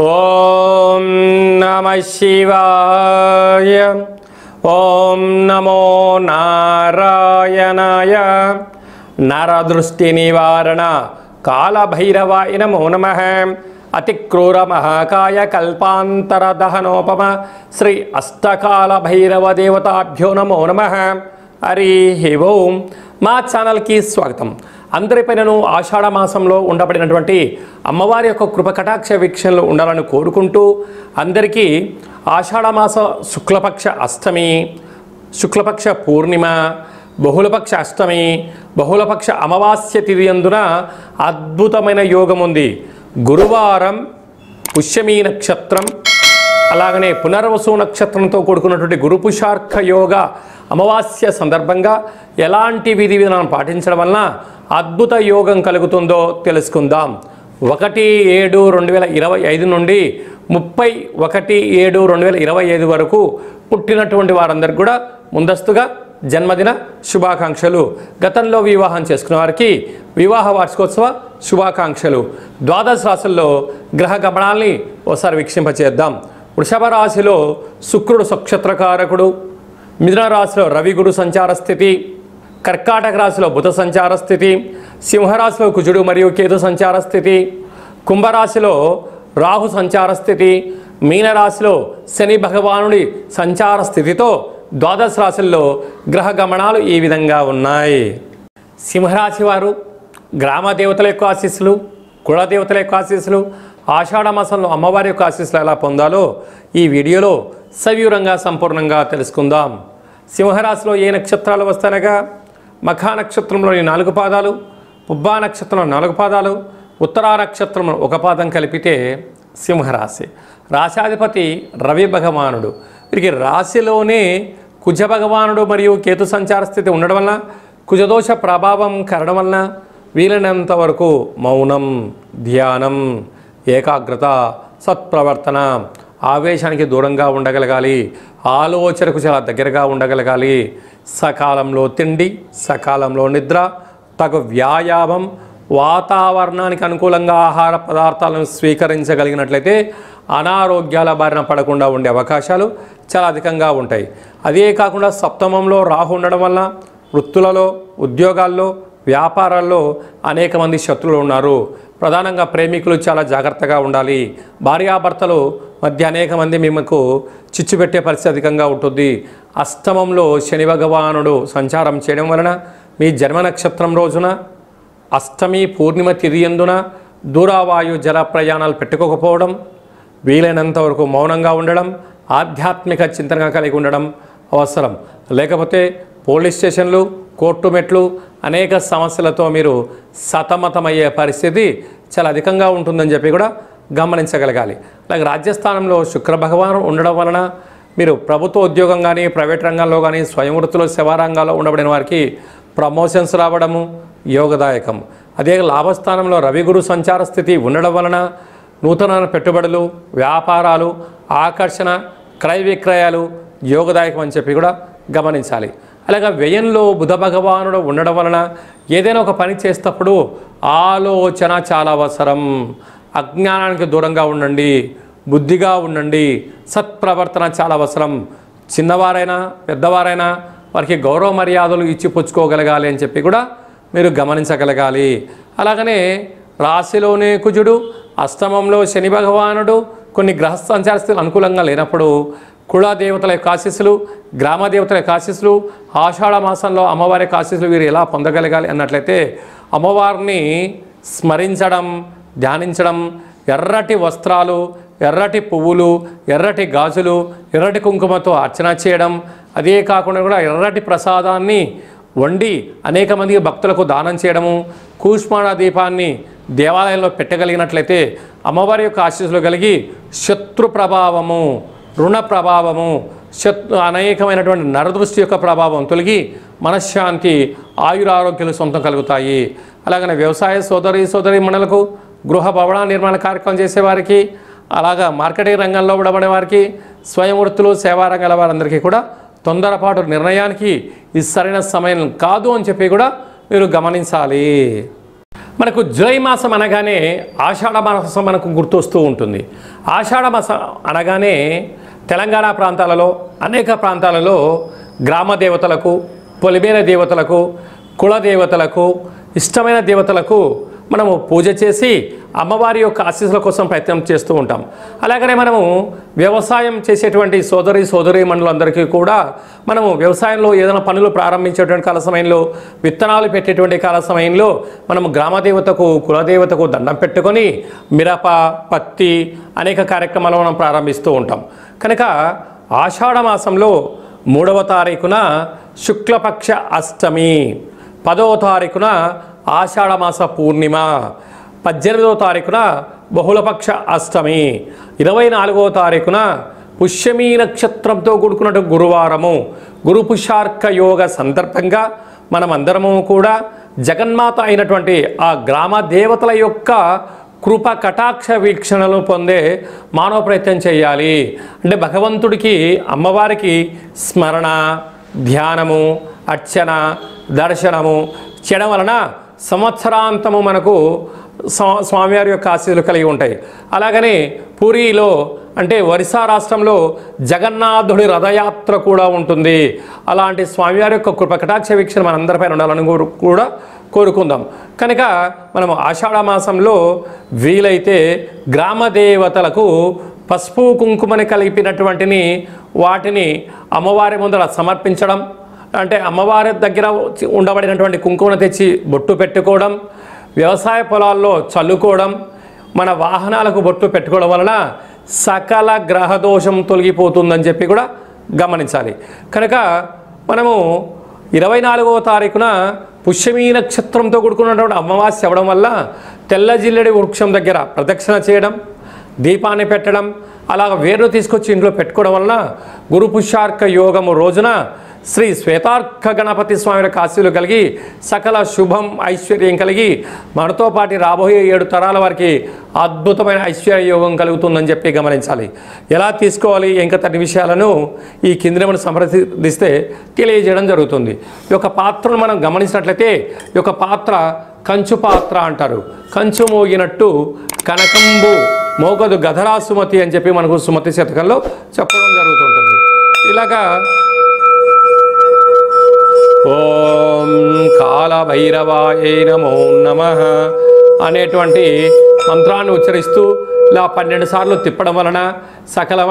ఓం నమః శివాయ. ఓం నమో నారాయణాయ. నరదృష్టి నివారణ కాళభైరవాయ నమో నమః. అతిక్రూర మహాకాయ కల్పాంతర దహనోపమ శ్రీ అష్టకాల భైరవ దేవతాభ్యో నమో నమః. హరి ఓం. మా ఛానల్కి స్వాగతం. అందరిపైనను ఆషాఢ మాసంలో ఉండబడినటువంటి అమ్మవారి యొక్క కృప కటాక్ష వీక్షణలు ఉండాలని కోరుకుంటూ అందరికీ ఆషాఢ మాస శుక్లపక్ష అష్టమి, శుక్లపక్ష పూర్ణిమ, బహుళపక్ష అష్టమి, బహుళపక్ష అమావాస్య తిథి అందున అద్భుతమైన యోగం ఉంది. గురువారం పుష్యమీ నక్షత్రం, అలాగనే పునర్వసు నక్షత్రంతో కూడుకున్నటువంటి గురుపుషార్క యోగ అమావాస్య సందర్భంగా ఎలాంటి విధి విధానం పాటించడం వలన అద్భుత యోగం కలుగుతుందో తెలుసుకుందాం. 1/7/2025 నుండి 31/7/2025 వరకు పుట్టినటువంటి వారందరికీ కూడా ముందస్తుగా జన్మదిన శుభాకాంక్షలు. గతంలో వివాహం చేసుకున్న వారికి వివాహ వార్షికోత్సవ శుభాకాంక్షలు. ద్వాదశ రాశుల్లో గ్రహ గమనాల్ని ఒకసారి వీక్షింపచేద్దాం. వృషభ రాశిలో శుక్రుడు నక్షత్రకారకుడు, మిథున రాశిలో రవి గురు సంచార స్థితి, కర్కాటక రాశిలో బుధ సంచార స్థితి, సింహరాశిలో కుజుడు మరియు కేతు సంచార స్థితి, కుంభరాశిలో రాహు సంచార స్థితి, మీనరాశిలో శని భగవానుడి సంచార స్థితితో ద్వాదశ రాశుల్లో గ్రహ గమనాలు ఈ విధంగా ఉన్నాయి. సింహరాశి వారు గ్రామ దేవతల యొక్క ఆశీస్సులు, కులదేవతల యొక్క ఆశీస్సులు, ఆషాఢ మాసంలో అమ్మవారి యొక్క ఆశీస్సులు ఎలా పొందాలో ఈ వీడియోలో సవివరంగా సంపూర్ణంగా తెలుసుకుందాం. సింహరాశిలో ఏ నక్షత్రాలు వస్తానగా మఖా నక్షత్రంలోని 4 పాదాలు, పుబ్బా నక్షత్రంలో 4 పాదాలు, ఉత్తరా నక్షత్రంలో 1 పాదం కలిపితే సింహరాశి. రాశాధిపతి రవి భగవానుడు. వీరికి రాశిలోనే కుజ భగవానుడు మరియు కేతు సంచార స్థితి ఉండడం వలన, కుజదోష ప్రభావం కరడం వలన వీలైనంత వరకు మౌనం, ధ్యానం, ఏకాగ్రత, సత్ప్రవర్తన, ఆవేశానికి దూరంగా ఉండగలగాలి, ఆలోచనకు చాలా దగ్గరగా ఉండగలగాలి. సకాలంలో తిండి, సకాలంలో నిద్ర, తగు వ్యాయామం, వాతావరణానికి అనుకూలంగా ఆహార పదార్థాలను స్వీకరించగలిగినట్లయితే అనారోగ్యాల బారిన పడకుండా ఉండే అవకాశాలు చాలా అధికంగా ఉంటాయి. అదే కాకుండా సప్తమంలో రాహు ఉండడం వల్ల వృత్తులలో, ఉద్యోగాల్లో, వ్యాపారాల్లో అనేక మంది శత్రువులు ఉన్నారు. ప్రధానంగా ప్రేమికులు చాలా జాగ్రత్తగా ఉండాలి. భార్యాభర్తలు మధ్య అనేక మంది మీకు చిచ్చు పెట్టే పరిస్థితి అధికంగా ఉంటుంది. అష్టమంలో శని భగవానుడు సంచారం చేయడం వలన మీ జన్మ నక్షత్రం రోజున అష్టమి పూర్ణిమ తిథి యందున దూరవాయు జల ప్రయాణాలు పెట్టుకోకపోవడం, వీలైనంత వరకు మౌనంగా ఉండడం, ఆధ్యాత్మిక చింతనగా కలిగి ఉండడం అవసరం. లేకపోతే పోలీస్ స్టేషన్లు, కోర్టు మెట్లు, అనేక సమస్యలతో మీరు సతమతమయ్యే పరిస్థితి చాలా అధికంగా ఉంటుందని చెప్పి కూడా గమనించగలగాలి. అలాగే రాజ్యస్థానంలో శుక్ర భగవాను ఉండడం వలన మీరు ప్రభుత్వ ఉద్యోగం కానీ, ప్రైవేట్ రంగంలో కానీ, స్వయం వృత్తిలో, సేవా రంగాల్లో ఉండబడిన వారికి ప్రమోషన్స్ రావడము యోగదాయకం. అదే లాభస్థానంలో రవి గురు సంచార స్థితి ఉండడం వలన నూతన పెట్టుబడులు, వ్యాపారాలు, ఆకర్షణ, క్రయ విక్రయాలు యోగదాయకం అని చెప్పి కూడా గమనించాలి. అలాగే వ్యయంలో బుధ భగవానుడు ఉండడం వలన ఏదైనా ఒక పని చేసేటప్పుడు ఆలోచన చాలా అవసరం. అజ్ఞానానికి దూరంగా ఉండండి, బుద్ధిగా ఉండండి, సత్ప్రవర్తన చాలా అవసరం. చిన్నవారైనా పెద్దవారైనా వారికి గౌరవ మర్యాదలు ఇచ్చి పుచ్చుకోగలగాలి అని చెప్పి కూడా మీరు గమనించగలగాలి. అలాగనే రాశిలోనే కుజుడు, అష్టమంలో శని భగవానుడు కొన్ని గ్రహ సంచార స్థితులు అనుకూలంగా లేనప్పుడు కుల దేవతల యొక్క ఆశీస్సులు, గ్రామ దేవతల యొక్క ఆశీస్సులు, ఆషాఢ మాసంలో అమ్మవారి యొక్క ఆశీస్సులు వీరు ఎలా పొందగలగాలి అన్నట్లయితే అమ్మవారిని స్మరించడం, ధ్యానించడం, ఎర్రటి వస్త్రాలు, ఎర్రటి పువ్వులు, ఎర్రటి గాజులు, ఎర్రటి కుంకుమతో అర్చన చేయడం, అదే కాకుండా కూడా ఎర్రటి ప్రసాదాన్ని వండి అనేక మంది భక్తులకు దానం చేయడము, కూష్మాణ దీపాన్ని దేవాలయంలో పెట్టగలిగినట్లయితే అమ్మవారి యొక్క ఆశీస్సులు కలిగి శత్రు ప్రభావము, రుణ ప్రభావము, అనేకమైనటువంటి నరదృష్టి యొక్క ప్రభావం తొలగి మనశ్శాంతి, ఆయురారోగ్యాలు సొంతం కలుగుతాయి. అలాగనే వ్యవసాయ సోదరి మణులకు, గృహ భవన నిర్మాణ కార్యక్రమం చేసేవారికి, అలాగా మార్కెటింగ్ రంగంలో ఉండబడే వారికి, స్వయం వృత్తులు, సేవా రంగాల వారందరికీ కూడా తొందరపాటు నిర్ణయానికి ఇది సరైన సమయం కాదు అని చెప్పి కూడా మీరు గమనించాలి. మనకు జూలై మాసం అనగానే ఆషాఢ మాసం మనకు గుర్తొస్తూ ఉంటుంది. ఆషాఢ మాసం అనగానే తెలంగాణ ప్రాంతాలలో అనేక ప్రాంతాలలో గ్రామ దేవతలకు, పొలిమేర దేవతలకు, కుల దేవతలకు, ఇష్టమైన దేవతలకు మనము పూజ చేసి అమ్మవారి యొక్క ఆశీస్సుల కోసం ప్రయత్నం చేస్తూ ఉంటాం. అలాగనే మనము వ్యవసాయం చేసేటువంటి సోదరీమణులందరికీ కూడా మనము వ్యవసాయంలో ఏదైనా పనులు ప్రారంభించేటువంటి కాల సమయంలో, విత్తనాలు పెట్టేటువంటి కాల సమయంలో మనము గ్రామదేవతకు, కులదేవతకు దండం పెట్టుకొని మిరప, పత్తి అనేక కార్యక్రమాలు మనం ప్రారంభిస్తూ ఉంటాం. కనుక ఆషాఢ మాసంలో 3వ తారీఖున శుక్లపక్ష అష్టమి, 10వ తారీఖున ఆషాఢమాస పూర్ణిమ, 18వ తారీఖున బహుళపక్ష అష్టమి, 24వ తారీఖున పుష్యమీ నక్షత్రంతో కూడుకున్నట్టు గురువారము, గురు పుష్యార్క యోగ సందర్భంగా మనమందరము కూడా జగన్మాత అయినటువంటి ఆ గ్రామ దేవతల యొక్క కృప కటాక్ష వీక్షణలు పొందే మానవ ప్రయత్నం చేయాలి. అంటే భగవంతుడికి, అమ్మవారికి స్మరణ, ధ్యానము, అర్చన, దర్శనము చేయడం వలన సంవత్సరాంతము మనకు స్వామివారి యొక్క ఆశీస్సులు కలిగి ఉంటాయి. అలాగనే పూరిలో అంటే ఒరిస్సా రాష్ట్రంలో జగన్నాథుడి రథయాత్ర కూడా ఉంటుంది. అలాంటి స్వామివారి యొక్క కృప కటాక్ష వీక్షణ మనందరిపైన ఉండాలని కూడా కోరుకుందాం. కనుక మనము ఆషాఢ మాసంలో వీలైతే గ్రామ దేవతలకు పసుపు కుంకుమని కలిపినటువంటిని వాటిని అమ్మవారి ముందర సమర్పించడం, అంటే అమ్మవారి దగ్గర ఉండబడినటువంటి కుంకుమను తెచ్చి బొట్టు పెట్టుకోవడం, వ్యవసాయ పొలాల్లో చల్లుకోవడం, మన వాహనాలకు బొట్టు పెట్టుకోవడం వలన సకల గ్రహదోషం తొలగిపోతుందని చెప్పి కూడా గమనించాలి. కనుక మనము 24వ తారీఖున పుష్యమీ నక్షత్రంతో కూడుకున్నటువంటి అమావాస్య అవ్వడం వల్ల తెల్ల జిల్లెడి వృక్షం దగ్గర ప్రదక్షిణ చేయడం, దీపాన్ని పెట్టడం, అలాగ వేరు తీసుకొచ్చి ఇంట్లో పెట్టుకోవడం వలన గురు పుష్యార్క యోగము రోజున శ్రీ శ్వేతార్క గణపతి స్వామి యొక్క ఆశీస్సులు కలిగి సకల శుభం ఐశ్వర్యం కలిగి మనతో పాటు రాబోయే 7 తరాల వారికి అద్భుతమైన ఐశ్వర్య యోగం కలుగుతుందని చెప్పి గమనించాలి. ఎలా తీసుకోవాలి ఇంకా తన్ని విషయాలను ఈ కింద మనం సంప్రదిస్తే తెలియజేయడం జరుగుతుంది. ఈ యొక్క పాత్రను మనం గమనించినట్లయితే ఈ యొక్క పాత్ర కంచు పాత్ర అంటారు. కంచు మోగినట్టు కనకంబు మోగదు గధరా సుమతి అని చెప్పి మనకు సుమతి శతకంలో చెప్పడం జరుగుతుంటుంది. ఇలాగా ఓం కాలభైరవాయ నమో నమః అనేటువంటి మంత్రాన్ని ఉచ్చరిస్తూ ఇలా 12 సార్లు తిప్పడం వలన సకల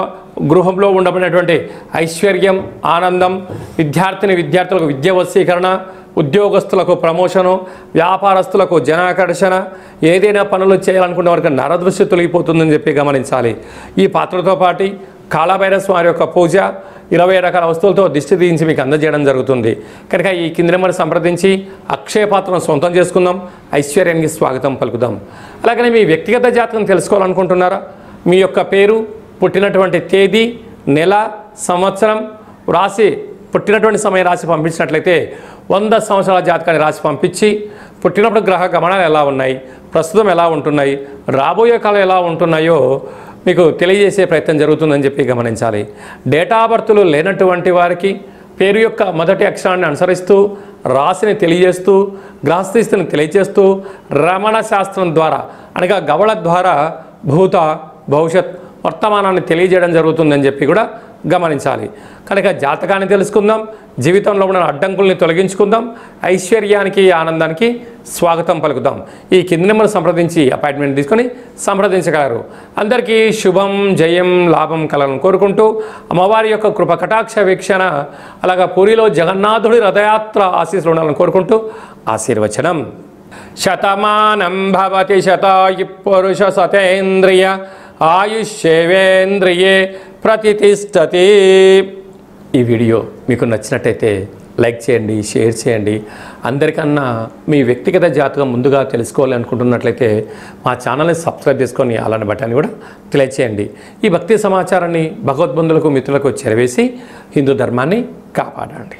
గృహంలో ఉండబడినటువంటి ఐశ్వర్యం, ఆనందం, విద్యార్థులకు విద్య వశీకరణ, ఉద్యోగస్తులకు ప్రమోషను, వ్యాపారస్తులకు జనాకర్షణ, ఏదైనా పనులు చేయాలనుకునే వారికి నరదృష్టి తొలగిపోతుందని చెప్పి గమనించాలి. ఈ పాత్రతో పాటు కాళభైరవ స్వామి యొక్క పూజ 20 రకాల వస్తువులతో దిష్టి తీయించి మీకు అందజేయడం జరుగుతుంది. కనుక ఈ కింద నెంబర్ సంప్రదించి అక్షయ పాత్రను సొంతం చేసుకుందాం, ఐశ్వర్యానికి స్వాగతం పలుకుదాం. అలాగనే మీ వ్యక్తిగత జాతకం తెలుసుకోవాలనుకుంటున్నారా? మీ యొక్క పేరు, పుట్టినటువంటి తేదీ, నెల, సంవత్సరం రాసి పుట్టినటువంటి సమయం రాసి పంపించినట్లయితే 100 సంవత్సరాల జాతకాన్ని రాసి పంపించి పుట్టినప్పుడు గ్రహ గమనాలు ఎలా ఉన్నాయి, ప్రస్తుతం ఎలా ఉంటున్నాయి, రాబోయే కాలం ఎలా ఉంటున్నాయో మీకు తెలియజేసే ప్రయత్నం జరుగుతుందని చెప్పి గమనించాలి. డేటా ఆఫ్ బర్త్లు లేనటువంటి వారికి పేరు యొక్క మొదటి అక్షరాన్ని అనుసరిస్తూ రాశిని తెలియజేస్తూ గ్రహస్థితిని తెలియజేస్తూ రమణ శాస్త్రం ద్వారా అనగా గవళ ద్వారా భూత భవిష్యత్ వర్తమానాన్ని తెలియజేయడం జరుగుతుందని చెప్పి కూడా గమనించాలి. కనుక జాతకాన్ని తెలుసుకుందాం, జీవితంలో ఉన్న అడ్డంకుల్ని తొలగించుకుందాం, ఐశ్వర్యానికి ఆనందానికి స్వాగతం పలుకుదాం. ఈ కింది నెంబర్ సంప్రదించి అపాయింట్మెంట్ తీసుకొని సంప్రదించగలరు. అందరికీ శుభం, జయం, లాభం కలను కోరుకుంటూ అమ్మవారి యొక్క కృప కటాక్ష వీక్షణ అలాగా పూరిలో జగన్నాథుడి రథయాత్ర ఆశీస్సులు ఉండాలని కోరుకుంటూ ఆశీర్వచనం. శతమానం భవతి శతాయు పురుష సతేంద్రియ ఆయుష్యేవేంద్రియే ప్రతిష్టతి. ఈ వీడియో మీకు నచ్చినట్టయితే లైక్ చేయండి, షేర్ చేయండి. అందరికన్నా మీ వ్యక్తిగత జాతకం ముందుగా తెలుసుకోవాలి అనుకుంటున్నట్లయితే మా ఛానల్ని సబ్స్క్రైబ్ చేసుకొని అలాంటి బటన్ని కూడా తెలియచేయండి. ఈ భక్తి సమాచారాన్ని భగవద్బంధులకు, మిత్రులకు చేరవేసి హిందూ ధర్మాన్ని కాపాడండి.